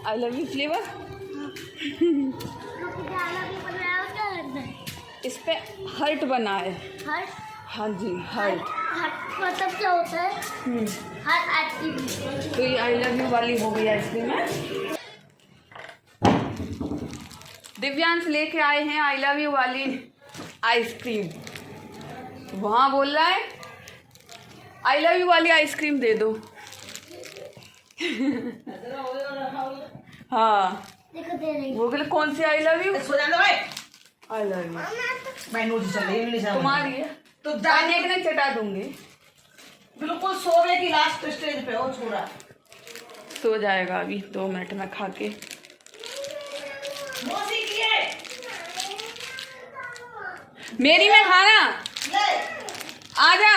I love you flavour. इस पे hurt बना है। हर्ट? हाँ जी, हर्ट। हर्ट मतलब क्या होता है? Heart ice cream. तो ये आई लव यू वाली हो गई आइसक्रीम है। दिव्यांश लेके आए हैं आई लव यू वाली आइसक्रीम। वहाँ बोल रहा है आई लव यू वाली आइसक्रीम दे दो। हाँ देखो दे रही। वो बोले कौन सी I love you? I love you तुम्हारी है तो जाने के नहीं चटा दूंगी। बिल्कुल सोने की लास्ट स्टेज पे हो छोड़ा। सो जाएगा अभी 2 मिनट में खा के। मौसी की है। मेरी में खाना ले। आ जा।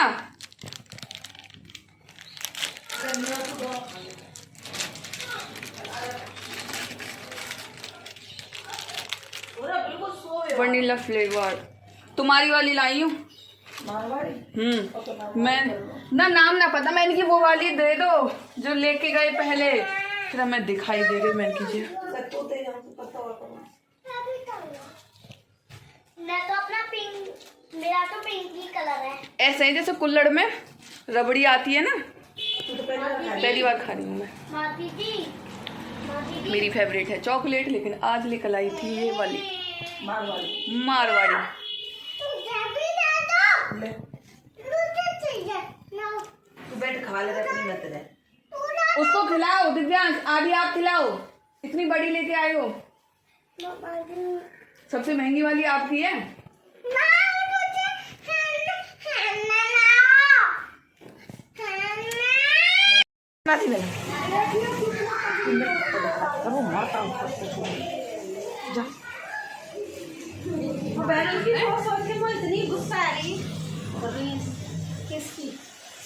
पूरा बिल्कुल सोए। वनीला फ्लेवर तुम्हारी वाली लाई हूँ। मारवाड़ी। मैं ना नाम ना पता, मैंने की वो वाली दे दो जो लेके गए पहले, फिर हमें दिखाई दे गई। मैंने कीजिए मैं तो अपना पिंक, मेरा तो पिंक ही कलर है। ऐसे ही जैसे कुल्हड़ में रबड़ी आती है ना, पहली बार खा रही हूँ मैं। माती दी मेरी फेवरेट है चॉकलेट, लेकिन आज लेकर आई थी ये वाली मारवाड़ी। मारवाड़ी। ले। तू बैठ खा ले अपनी मत ले। उसको खिलाओ दिव्यांश, आधी आप खिलाओ, इतनी बड़ी लेके आए हो। सबसे महंगी वाली आपकी है।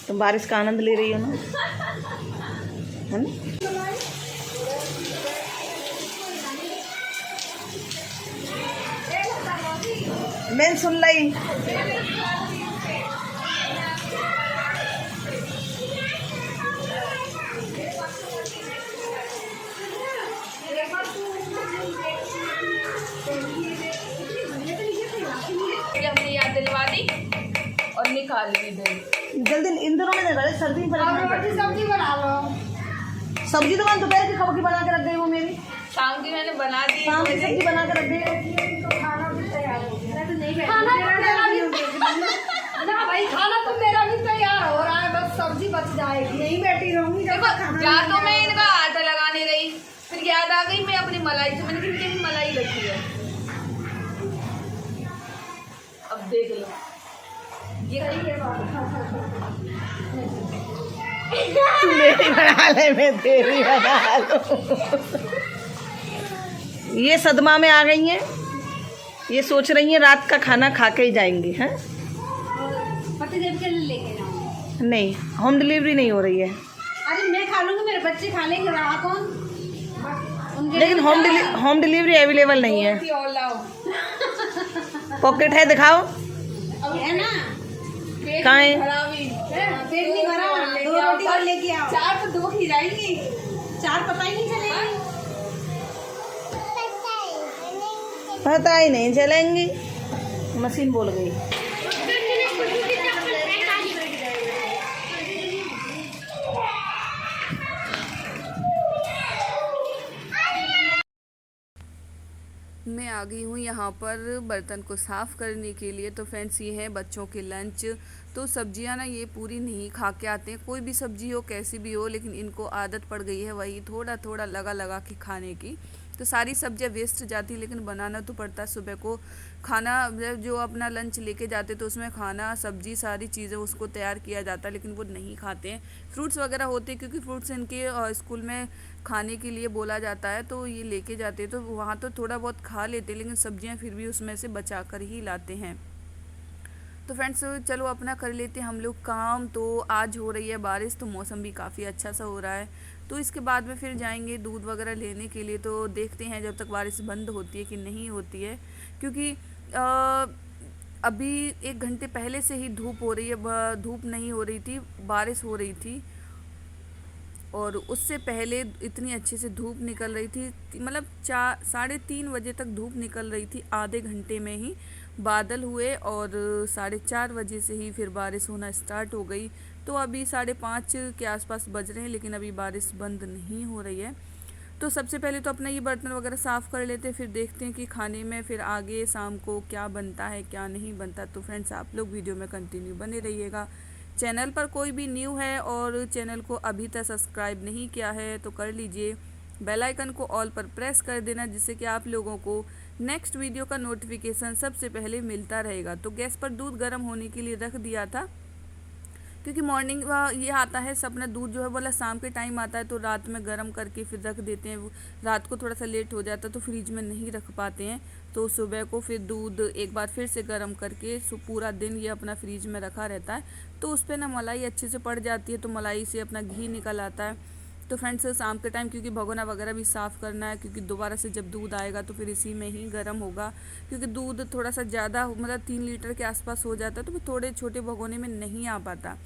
तुम बारिश का आनंद ले रही हो ना, है ना? मैं सुन ली। हमने याद दिलवा दी और निकाल ली दही। जल्दी इन दिनों में नहीं, सर्दी में सब्जी बना लो। सब्जी तो मैं दोपहर की खबर की बना के रख गई वो मेरी। शाम की मैंने बना दी। शाम की सब्जी बना के रख गई। खाना तो मेरा भी ना भाई, खाना तो मेरा भी तैयार हो रहा है, बस सब्जी बच जाएगी। यही बैठी रहूंगी। देखो या तो मैं इनका आटा लगाने रही, फिर याद आ गई मैं अपनी मलाई से, मैंने कितनी भी मलाई रखी है। अब देख लो ये मेरी बना ले, मैं तेरी बना लो। ये सदमा में आ गई हैं, ये सोच रही हैं रात का खाना खा के ही जाएंगी। हैं पतिदेव के लिए लेके जाऊंगी। नहीं, होम डिलीवरी नहीं हो रही है। अरे मैं खा लूंगी, मेरे बच्चे खा लेंगे, रहा कौन? लेकिन होम डिलीवरी अवेलेबल नहीं है। और लाओ पॉकेट है, दिखाओ है ना? कहाँ है? पेट नहीं भरा, 2 रोटी और लेके आओ। 4 तो 2 ही जाएंगी, 4 पता ही नहीं चलेगी। पता ही नहीं चलेंगी। मशीन बोल गई। मैं आ गई हूँ यहाँ पर बर्तन को साफ़ करने के लिए। तो फ्रेंड्स ये है बच्चों के लंच। तो सब्जियाँ ना ये पूरी नहीं खा के आते हैं, कोई भी सब्जी हो कैसी भी हो, लेकिन इनको आदत पड़ गई है वही थोड़ा थोड़ा लगा लगा के खाने की। तो सारी सब्जियाँ वेस्ट जाती, लेकिन बनाना तो पड़ता है। सुबह को खाना जो अपना लंच लेके जाते तो उसमें खाना सब्जी सारी चीज़ें उसको तैयार किया जाता, लेकिन वो नहीं खाते हैं। फ्रूट्स वगैरह होते हैं, क्योंकि फ्रूट्स इनके स्कूल में खाने के लिए बोला जाता है, तो ये लेके जाते हैं। तो वहाँ तो थोड़ा बहुत खा लेते, लेकिन सब्जियाँ फिर भी उसमें से बचा कर ही लाते हैं। तो फ्रेंड्स चलो अपना कर लेते हैं हम लोग काम। तो आज हो रही है बारिश, तो मौसम भी काफ़ी अच्छा सा हो रहा है। तो इसके बाद में फिर जाएंगे दूध वगैरह लेने के लिए। तो देखते हैं जब तक बारिश बंद होती है कि नहीं होती है, क्योंकि अभी 1 घंटे पहले से ही धूप हो रही है। धूप नहीं हो रही थी, बारिश हो रही थी। और उससे पहले इतनी अच्छे से धूप निकल रही थी, मतलब 3:30 बजे तक धूप निकल रही थी, आधे घंटे में ही बादल हुए और 4:30 बजे से ही फिर बारिश होना स्टार्ट हो गई। तो अभी 5:30 के आसपास बज रहे हैं, लेकिन अभी बारिश बंद नहीं हो रही है। तो सबसे पहले तो अपना ये बर्तन वगैरह साफ़ कर लेते हैं, फिर देखते हैं कि खाने में फिर आगे शाम को क्या बनता है क्या नहीं बनता। तो फ्रेंड्स आप लोग वीडियो में कंटिन्यू बने रहिएगा। चैनल पर कोई भी न्यू है और चैनल को अभी तक सब्सक्राइब नहीं किया है तो कर लीजिए, बेल आइकन को ऑल पर प्रेस कर देना, जिससे कि आप लोगों को नेक्स्ट वीडियो का नोटिफिकेशन सबसे पहले मिलता रहेगा। तो गैस पर दूध गर्म होने के लिए रख दिया था, क्योंकि मॉर्निंग ये आता है सब अपना दूध जो है बोला शाम के टाइम आता है, तो रात में गर्म करके फिर रख देते हैं। रात को थोड़ा सा लेट हो जाता है तो फ्रिज में नहीं रख पाते हैं, तो सुबह को फिर दूध एक बार फिर से गर्म करके पूरा दिन ये अपना फ्रिज में रखा रहता है। तो उस पर ना मलाई अच्छे से पड़ जाती है, तो मलाई से अपना घी निकल आता है। तो फ्रेंड्स शाम के टाइम क्योंकि भगोना वगैरह भी साफ़ करना है, क्योंकि दोबारा से जब दूध आएगा तो फिर इसी में ही गर्म होगा, क्योंकि दूध थोड़ा सा ज़्यादा मतलब 3 लीटर के आसपास हो जाता है, तो फिर थोड़े छोटे भगोने में नहीं आ पाता।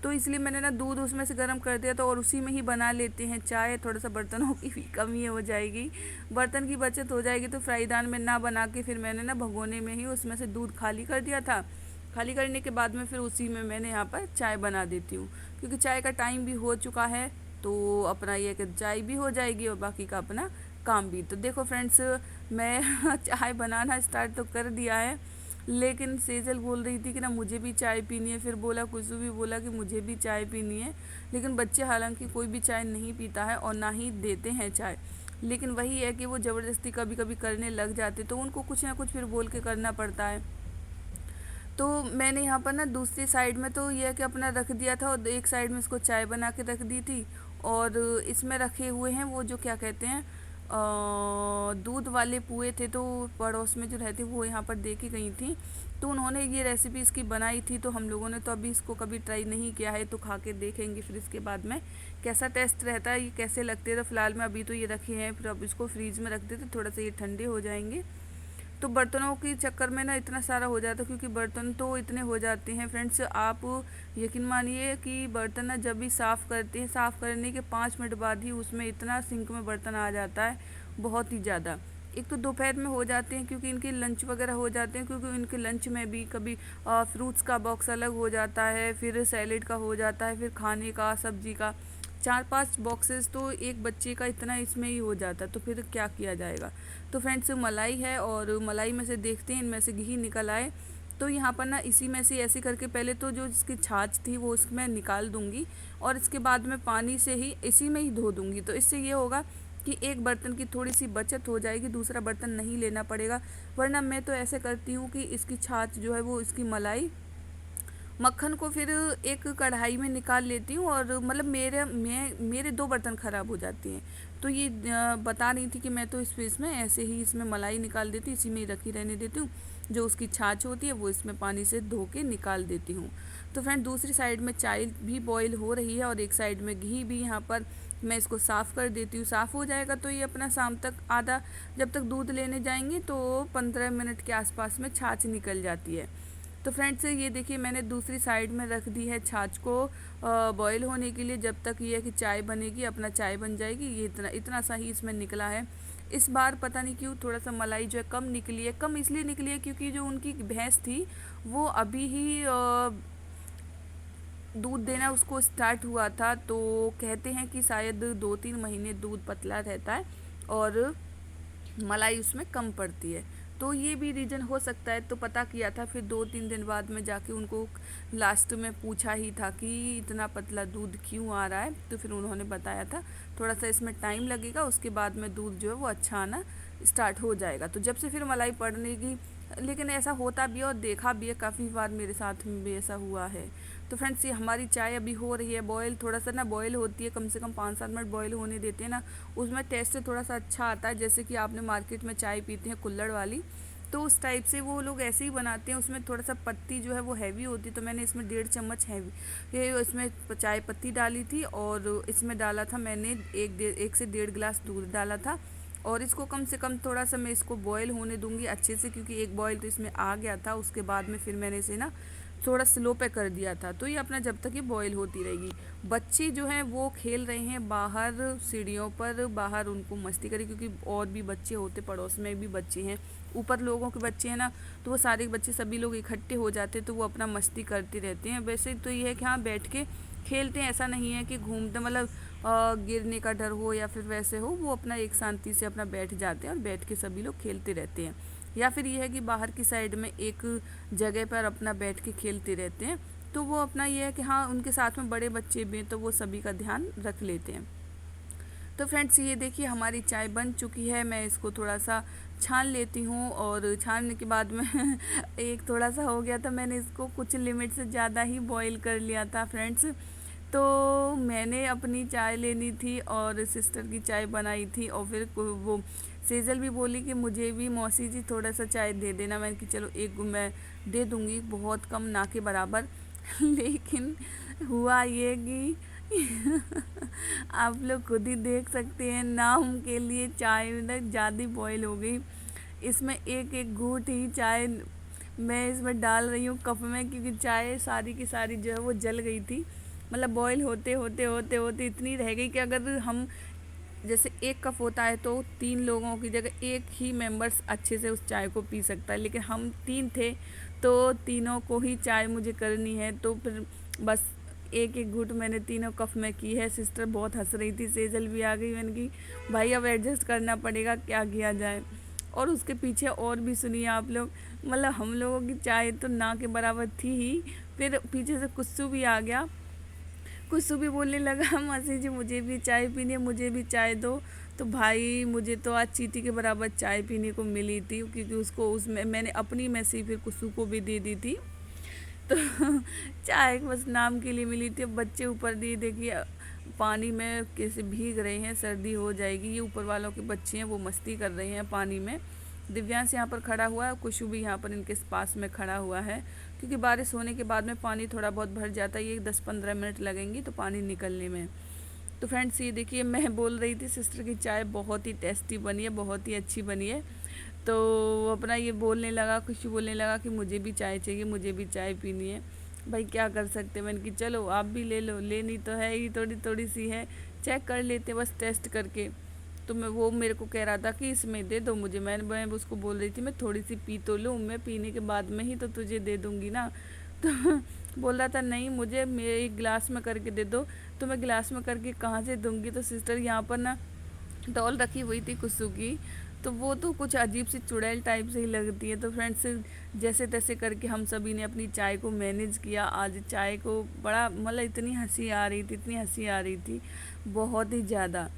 तो इसलिए मैंने ना दूध उसमें से गर्म कर दिया, तो और उसी में ही बना लेते हैं चाय। थोड़ा सा बर्तनों की भी कमी हो जाएगी, बर्तन की बचत हो जाएगी, तो फ्राईदान में ना बना के फिर मैंने ना भगोने में ही उसमें से दूध खाली कर दिया था। खाली करने के बाद में फिर उसी में मैंने यहाँ पर चाय बना देती हूँ, क्योंकि चाय का टाइम भी हो चुका है, तो अपना ये कि चाय भी हो जाएगी और बाकी का अपना काम भी। तो देखो फ्रेंड्स मैं चाय बनाना स्टार्ट तो कर दिया है, लेकिन सेजल बोल रही थी कि ना मुझे भी चाय पीनी है, फिर बोला कुसु भी बोला कि मुझे भी चाय पीनी है। लेकिन बच्चे हालांकि कोई भी चाय नहीं पीता है और ना ही देते हैं चाय, लेकिन वही है कि वो ज़बरदस्ती कभी कभी करने लग जाते, तो उनको कुछ ना कुछ फिर बोल के करना पड़ता है। तो मैंने यहाँ पर ना दूसरी साइड में तो यह कि अपना रख दिया था, और एक साइड में इसको चाय बना के रख दी थी, और इसमें रखे हुए हैं वो जो क्या कहते हैं दूध वाले पुए थे। तो पड़ोस में जो रहती वो यहाँ पर दे के गई थी, तो उन्होंने ये रेसिपी इसकी बनाई थी, तो हम लोगों ने तो अभी इसको कभी ट्राई नहीं किया है, तो खा के देखेंगे फिर इसके बाद में कैसा टेस्ट रहता है, ये कैसे लगते हैं। तो फिलहाल में अभी तो ये रखे हैं, फिर अब इसको फ्रीज में रख देते, थोड़ा सा ये ठंडे हो जाएंगे। तो बर्तनों के चक्कर में ना इतना सारा हो जाता है, क्योंकि बर्तन तो इतने हो जाते हैं फ्रेंड्स, आप यकीन मानिए कि बर्तन ना जब भी साफ़ करते हैं, साफ़ करने के 5 मिनट बाद ही उसमें इतना सिंक में बर्तन आ जाता है, बहुत ही ज़्यादा। एक तो दोपहर में हो जाते हैं क्योंकि इनके लंच वगैरह हो जाते हैं, क्योंकि इनके लंच में भी कभी फ्रूट्स का बॉक्स अलग हो जाता है, फिर सैलेड का हो जाता है, फिर खाने का सब्जी का 4-5 बॉक्सेस, तो एक बच्चे का इतना इसमें ही हो जाता है, तो फिर क्या किया जाएगा। तो फ्रेंड्स मलाई है, और मलाई में से देखते हैं इनमें से घी निकल आए, तो यहाँ पर ना इसी में से ऐसे करके पहले तो जो इसकी छाछ थी वो इसमें निकाल दूँगी, और इसके बाद में पानी से ही इसी में ही धो दूँगी। तो इससे ये होगा कि एक बर्तन की थोड़ी सी बचत हो जाएगी, दूसरा बर्तन नहीं लेना पड़ेगा। वरना मैं तो ऐसे करती हूँ कि इसकी छाछ जो है वो इसकी मलाई मक्खन को फिर एक कढ़ाई में निकाल लेती हूँ, और मतलब मेरे 2 बर्तन ख़राब हो जाते हैं। तो ये बता रही थी कि मैं तो इसमें ऐसे ही इसमें मलाई निकाल देती हूँ, इसी में ही रखी रहने देती हूँ, जो उसकी छाछ होती है वो इसमें पानी से धो के निकाल देती हूँ। तो फ्रेंड दूसरी साइड में चाय भी बॉईल हो रही है, और एक साइड में घी भी यहाँ पर मैं इसको साफ़ कर देती हूँ। साफ़ हो जाएगा तो ये अपना शाम तक आधा, जब तक दूध लेने जाएंगे तो 15 मिनट के आसपास में छाछ निकल जाती है। तो फ्रेंड्स ये देखिए मैंने दूसरी साइड में रख दी है छाछ को बॉईल होने के लिए, जब तक ये है कि चाय बनेगी, अपना चाय बन जाएगी। ये इतना सा ही इसमें निकला है। इस बार पता नहीं क्यों थोड़ा सा मलाई जो है कम निकली है। कम इसलिए निकली है क्योंकि जो उनकी भैंस थी वो अभी ही दूध देना उसको स्टार्ट हुआ था, तो कहते हैं कि शायद 2-3 महीने दूध पतला रहता है और मलाई उसमें कम पड़ती है, तो ये भी रीज़न हो सकता है। तो पता किया था, फिर 2-3 दिन बाद में जाके उनको लास्ट में पूछा ही था कि इतना पतला दूध क्यों आ रहा है, तो फिर उन्होंने बताया था थोड़ा सा इसमें टाइम लगेगा, उसके बाद में दूध जो है वो अच्छा आना स्टार्ट हो जाएगा। तो जब से फिर मलाई पड़ने की, लेकिन ऐसा होता भी है और देखा भी है, काफ़ी बार मेरे साथ में भी ऐसा हुआ है। तो फ्रेंड्स ये हमारी चाय अभी हो रही है बॉयल, थोड़ा सा ना बॉयल होती है, कम से कम 5-7 मिनट बॉयल होने देते हैं ना, उसमें टेस्ट थोड़ा सा अच्छा आता है। जैसे कि आपने मार्केट में चाय पीते हैं कुल्हड़ वाली, तो उस टाइप से वो लोग ऐसे ही बनाते हैं। उसमें थोड़ा सा पत्ती जो है वो हैवी होती है, तो मैंने इसमें 1.5 चम्मच हैवी ये इसमें चाय पत्ती डाली थी, और इसमें डाला था मैंने 1 से 1.5 गिलास दूध डाला था। और इसको कम से कम थोड़ा सा मैं इसको बॉयल होने दूंगी अच्छे से, क्योंकि एक बॉयल तो इसमें आ गया था। उसके बाद में फिर मैंने इसे ना थोड़ा स्लो पे कर दिया था। तो ये अपना जब तक ये बॉईल होती रहेगी। बच्चे जो हैं वो खेल रहे हैं बाहर सीढ़ियों पर, बाहर उनको मस्ती करें, क्योंकि और भी बच्चे होते, पड़ोस में भी बच्चे हैं, ऊपर लोगों के बच्चे हैं ना, तो वो सारे बच्चे सभी लोग इकट्ठे हो जाते हैं, तो वो अपना मस्ती करते रहते हैं। वैसे तो ये है कि हाँ बैठ के खेलते हैं, ऐसा नहीं है कि घूमते मतलब गिरने का डर हो या फिर वैसे हो, वो अपना एक शांति से अपना बैठ जाते हैं और बैठ के सभी लोग खेलते रहते हैं। या फिर ये है कि बाहर की साइड में एक जगह पर अपना बैठ के खेलते रहते हैं। तो वो अपना ये है कि हाँ उनके साथ में बड़े बच्चे भी हैं, तो वो सभी का ध्यान रख लेते हैं। तो फ्रेंड्स ये देखिए हमारी चाय बन चुकी है। मैं इसको थोड़ा सा छान लेती हूँ, और छानने के बाद में एक थोड़ा सा हो गया था, मैंने इसको कुछ लिमिट से ज़्यादा ही बॉईल कर लिया था फ्रेंड्स। तो मैंने अपनी चाय लेनी थी और सिस्टर की चाय बनाई थी, और फिर वो सेजल भी बोली कि मुझे भी मौसी जी थोड़ा सा चाय दे देना। मैंने कि चलो एक मैं दे दूँगी, बहुत कम ना के बराबर। लेकिन हुआ ये कि आप लोग खुद ही देख सकते हैं, नाम के लिए चाय मतलब ज़्यादा बॉयल हो गई। इसमें एक एक घूंट ही चाय मैं इसमें डाल रही हूँ कप में, क्योंकि चाय सारी की सारी जो है वो जल गई थी। मतलब बॉयल होते होते होते होते इतनी रह गई कि अगर हम जैसे एक कप होता है तो 3 लोगों की जगह एक ही मेंबर्स अच्छे से उस चाय को पी सकता है, लेकिन हम 3 थे तो तीनों को ही चाय मुझे करनी है। तो फिर बस एक एक घूंट मैंने तीनों कप में की है। सिस्टर बहुत हंस रही थी, सेजल भी आ गई। मैंने की भाई अब एडजस्ट करना पड़ेगा, क्या किया जाए। और उसके पीछे और भी सुनिए आप लोग, मतलब हम लोगों की चाय तो ना के बराबर थी ही, फिर पीछे से कुस्सू भी आ गया। कुस्सू भी बोलने लगा मासी जी मुझे भी चाय पीनी है, मुझे भी चाय दो। तो भाई मुझे तो आज चीटी के बराबर चाय पीने को मिली थी, क्योंकि उसको उसमें मैंने अपनी में से फिर कुस्सू को भी दे दी थी। तो चाय बस नाम के लिए मिली थी। बच्चे ऊपर दिए देखिए पानी में कैसे भीग रहे हैं, सर्दी हो जाएगी। ये ऊपर वालों के बच्चे हैं, वो मस्ती कर रहे हैं पानी में। दिव्यांश यहाँ पर खड़ा हुआ है, कुशु भी यहाँ पर इनके पास में खड़ा हुआ है, क्योंकि बारिश होने के बाद में पानी थोड़ा बहुत भर जाता है। ये 10-15 मिनट लगेंगी तो पानी निकलने में। तो फ्रेंड्स ये देखिए मैं बोल रही थी सिस्टर की चाय बहुत ही टेस्टी बनी है, बहुत ही अच्छी बनी है। तो अपना ये बोलने लगा, खुशी बोलने लगा कि मुझे भी चाय चाहिए, मुझे भी चाय पीनी है। भाई क्या कर सकते हैं, मैंने कि चलो आप भी ले लो, लेनी तो है ही, थोड़ी थोड़ी सी है, चेक कर लेते बस टेस्ट करके। तो वो मेरे को कह रहा था कि इसमें दे दो मुझे। मैं उसको बोल रही थी मैं थोड़ी सी पी तो लूँ, मैं पीने के बाद में ही तो तुझे दे दूँगी ना। तो बोल रहा था नहीं मुझे मेरे एक गिलास में करके दे दो। तो मैं गिलास में करके कहाँ से दूँगी। तो सिस्टर यहाँ पर ना डॉल रखी हुई थी कुसु की, तो वो तो कुछ अजीब सी चुड़ैल टाइप से ही लगती है। तो फ्रेंड्स जैसे तैसे करके हम सभी ने अपनी चाय को मैनेज किया। आज चाय को बड़ा मतलब इतनी हंसी आ रही थी, इतनी हंसी आ रही थी, बहुत ही ज़्यादा।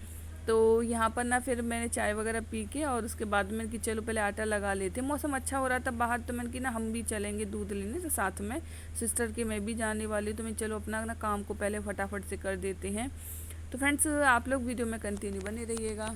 तो यहाँ पर ना फिर मैंने चाय वगैरह पी के और उसके बाद में कि चलो पहले आटा लगा लेते। मौसम अच्छा हो रहा था बाहर, तो मैंने कि ना हम भी चलेंगे दूध लेने, तो साथ में सिस्टर के मैं भी जाने वाली। तो मैं चलो अपना ना काम को पहले फटाफट से कर देते हैं। तो फ्रेंड्स आप लोग वीडियो में कंटिन्यू बने रहिएगा।